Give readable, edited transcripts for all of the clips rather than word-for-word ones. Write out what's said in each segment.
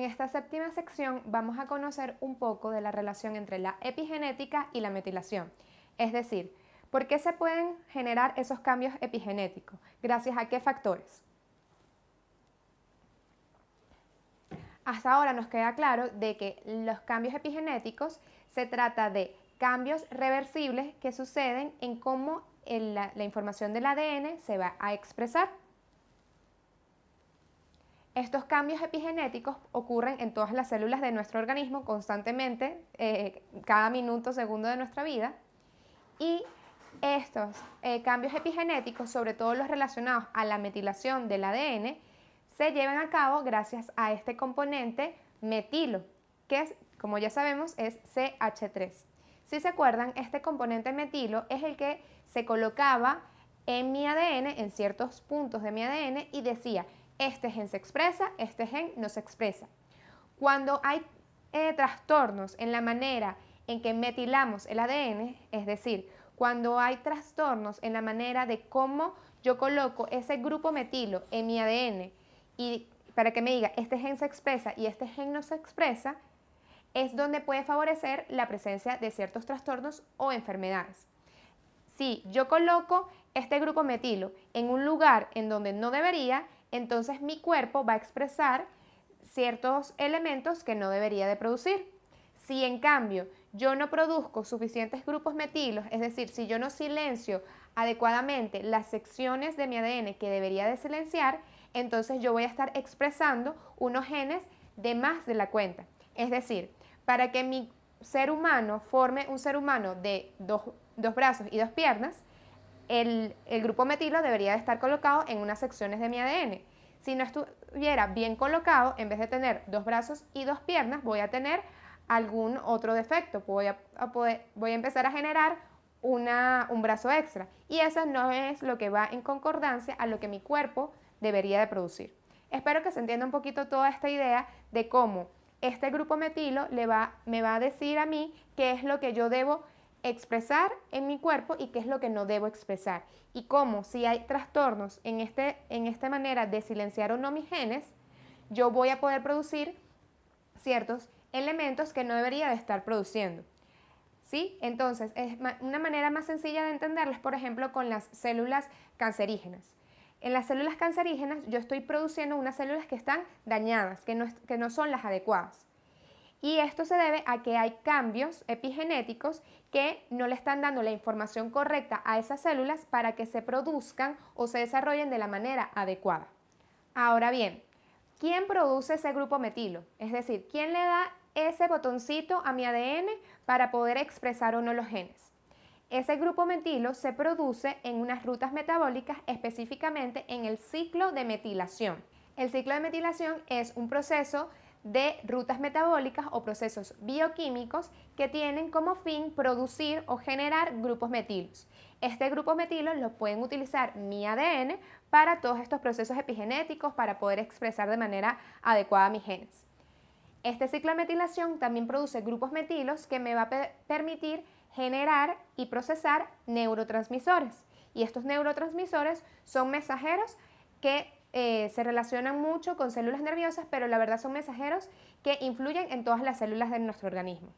En esta séptima sección vamos a conocer un poco de la relación entre la epigenética y la metilación, es decir, ¿por qué se pueden generar esos cambios epigenéticos? ¿Gracias a qué factores? Hasta ahora nos queda claro de que los cambios epigenéticos se trata de cambios reversibles que suceden en cómo la información del ADN se va a expresar. Estos cambios epigenéticos ocurren en todas las células de nuestro organismo constantemente, cada minuto, segundo de nuestra vida, y estos cambios epigenéticos, sobre todo los relacionados a la metilación del ADN, se llevan a cabo gracias a este componente metilo, que es, como ya sabemos, es CH3. Si se acuerdan, este componente metilo es el que se colocaba en mi ADN, en ciertos puntos de mi ADN, y decía, este gen se expresa, este gen no se expresa. Cuando hay trastornos en la manera en que metilamos el ADN, es decir, cuando hay trastornos en la manera de cómo yo coloco ese grupo metilo en mi ADN y para que me diga este gen se expresa y este gen no se expresa, es donde puede favorecer la presencia de ciertos trastornos o enfermedades. Si yo coloco este grupo metilo en un lugar en donde no debería, entonces mi cuerpo va a expresar ciertos elementos que no debería de producir. Si en cambio yo no produzco suficientes grupos metilos, es decir, si yo no silencio adecuadamente las secciones de mi ADN que debería de silenciar, entonces yo voy a estar expresando unos genes de más de la cuenta. Es decir, para que mi ser humano forme un ser humano de dos brazos y dos piernas, el grupo metilo debería de estar colocado en unas secciones de mi ADN. Si no estuviera bien colocado, en vez de tener dos brazos y dos piernas, voy a tener algún otro defecto. Voy a empezar a generar un brazo extra. Y eso no es lo que va en concordancia a lo que mi cuerpo debería de producir. Espero que se entienda un poquito toda esta idea de cómo este grupo metilo me va a decir a mí qué es lo que yo debo expresar en mi cuerpo y qué es lo que no debo expresar. Y cómo si hay trastornos en esta manera de silenciar o no mis genes, yo voy a poder producir ciertos elementos que no debería de estar produciendo. ¿Sí? Entonces, es una manera más sencilla de entenderlas, por ejemplo, con las células cancerígenas. En las células cancerígenas yo estoy produciendo unas células que están dañadas, que no son las adecuadas. Y esto se debe a que hay cambios epigenéticos que no le están dando la información correcta a esas células para que se produzcan o se desarrollen de la manera adecuada. Ahora bien, ¿quién produce ese grupo metilo? Es decir, ¿quién le da ese botoncito a mi ADN para poder expresar o no los genes? Ese grupo metilo se produce en unas rutas metabólicas, específicamente en el ciclo de metilación. El ciclo de metilación es un proceso de rutas metabólicas o procesos bioquímicos que tienen como fin producir o generar grupos metilos. Este grupo metilo lo pueden utilizar mi ADN para todos estos procesos epigenéticos para poder expresar de manera adecuada mis genes. Este ciclo de metilación también produce grupos metilos que me va a permitir generar y procesar neurotransmisores. Y estos neurotransmisores son mensajeros que se relacionan mucho con células nerviosas, pero la verdad son mensajeros que influyen en todas las células de nuestro organismo.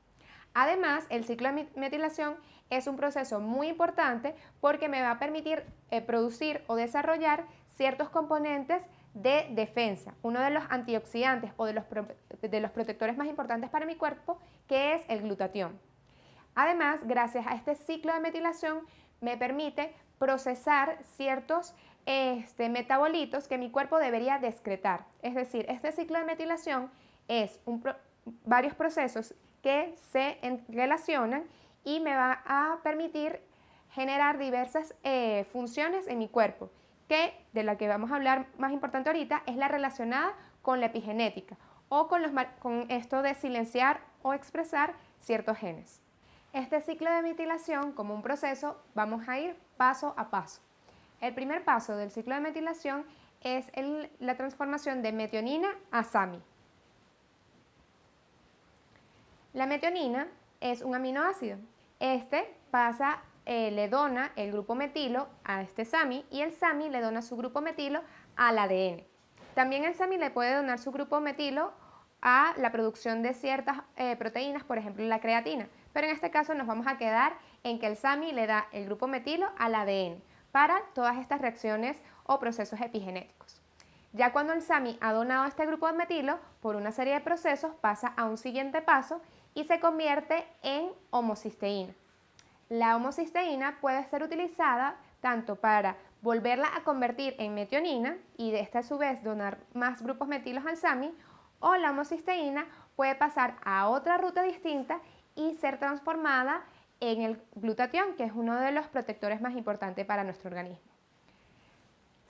Además, el ciclo de metilación es un proceso muy importante porque me va a permitir producir o desarrollar ciertos componentes de defensa, uno de los antioxidantes o de los protectores más importantes para mi cuerpo, que es el glutatión. Además, gracias a este ciclo de metilación, me permite procesar ciertos metabolitos que mi cuerpo debería de excretar. Es decir, este ciclo de metilación es varios procesos que se relacionan y me va a permitir generar diversas funciones en mi cuerpo, que de la que vamos a hablar más importante ahorita es la relacionada con la epigenética o con esto de silenciar o expresar ciertos genes. Este ciclo de metilación, como un proceso, vamos a ir paso a paso. El primer paso del ciclo de metilación es la transformación de metionina a SAMI. La metionina es un aminoácido. Le dona el grupo metilo a este SAMI y el SAMI le dona su grupo metilo al ADN. También el SAMI le puede donar su grupo metilo a la producción de ciertas proteínas, por ejemplo la creatina. Pero en este caso nos vamos a quedar en que el SAMI le da el grupo metilo al ADN para todas estas reacciones o procesos epigenéticos. Ya cuando el SAMI ha donado este grupo de metilo, por una serie de procesos pasa a un siguiente paso y se convierte en homocisteína. La homocisteína puede ser utilizada tanto para volverla a convertir en metionina y de esta a su vez donar más grupos metilos al SAMI, o la homocisteína puede pasar a otra ruta distinta y ser transformada en el glutatión, que es uno de los protectores más importantes para nuestro organismo.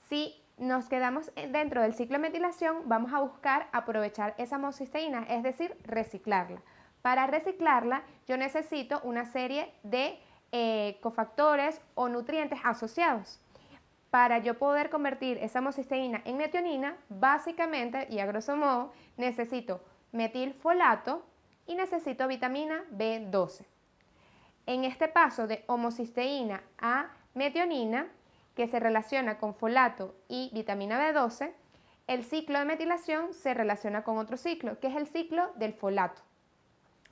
Si nos quedamos dentro del ciclo de metilación, vamos a buscar aprovechar esa homocisteína, es decir, reciclarla. Para reciclarla, yo necesito una serie de cofactores o nutrientes asociados. Para yo poder convertir esa homocisteína en metionina, básicamente y a grosso modo, necesito metilfolato y necesito vitamina B12. En este paso de homocisteína a metionina, que se relaciona con folato y vitamina B12, el ciclo de metilación se relaciona con otro ciclo, que es el ciclo del folato.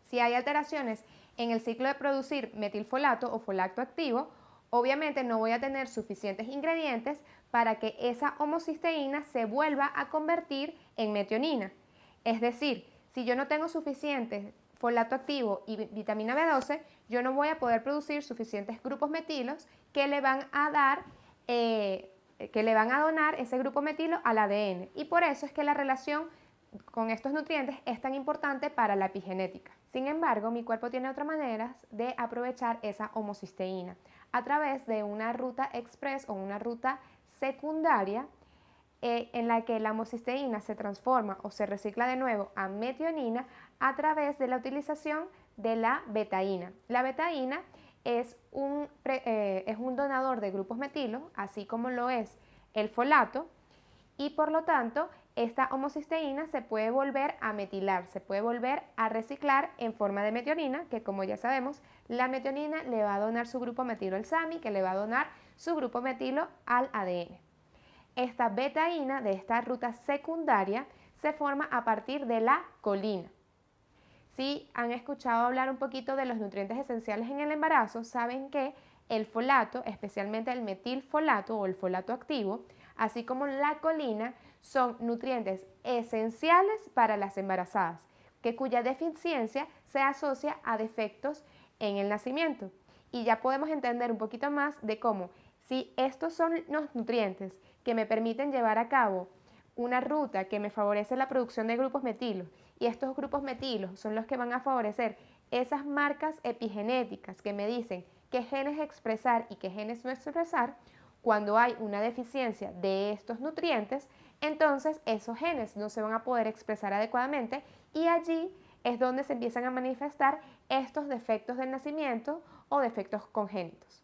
Si hay alteraciones en el ciclo de producir metilfolato o folato activo, obviamente no voy a tener suficientes ingredientes para que esa homocisteína se vuelva a convertir en metionina. Es decir, si yo no tengo suficiente folato activo y vitamina B12, yo no voy a poder producir suficientes grupos metilos que le van a donar ese grupo metilo al ADN. Y por eso es que la relación con estos nutrientes es tan importante para la epigenética. Sin embargo, mi cuerpo tiene otras maneras de aprovechar esa homocisteína a través de una ruta express o una ruta secundaria en la que la homocisteína se transforma o se recicla de nuevo a metionina a través de la utilización de la betaína. La betaína es un donador de grupos metilos, así como lo es el folato, y por lo tanto esta homocisteína se puede volver a metilar, se puede volver a reciclar en forma de metionina, que como ya sabemos, la metionina le va a donar su grupo metilo al SAMI, que le va a donar su grupo metilo al ADN. Esta betaína de esta ruta secundaria se forma a partir de la colina. Si han escuchado hablar un poquito de los nutrientes esenciales en el embarazo, saben que el folato, especialmente el metilfolato o el folato activo, así como la colina, son nutrientes esenciales para las embarazadas, cuya deficiencia se asocia a defectos en el nacimiento. Y ya podemos entender un poquito más de cómo, si estos son los nutrientes que me permiten llevar a cabo una ruta que me favorece la producción de grupos metilos, y estos grupos metilos son los que van a favorecer esas marcas epigenéticas que me dicen qué genes expresar y qué genes no expresar, cuando hay una deficiencia de estos nutrientes, entonces esos genes no se van a poder expresar adecuadamente y allí es donde se empiezan a manifestar estos defectos del nacimiento o defectos congénitos.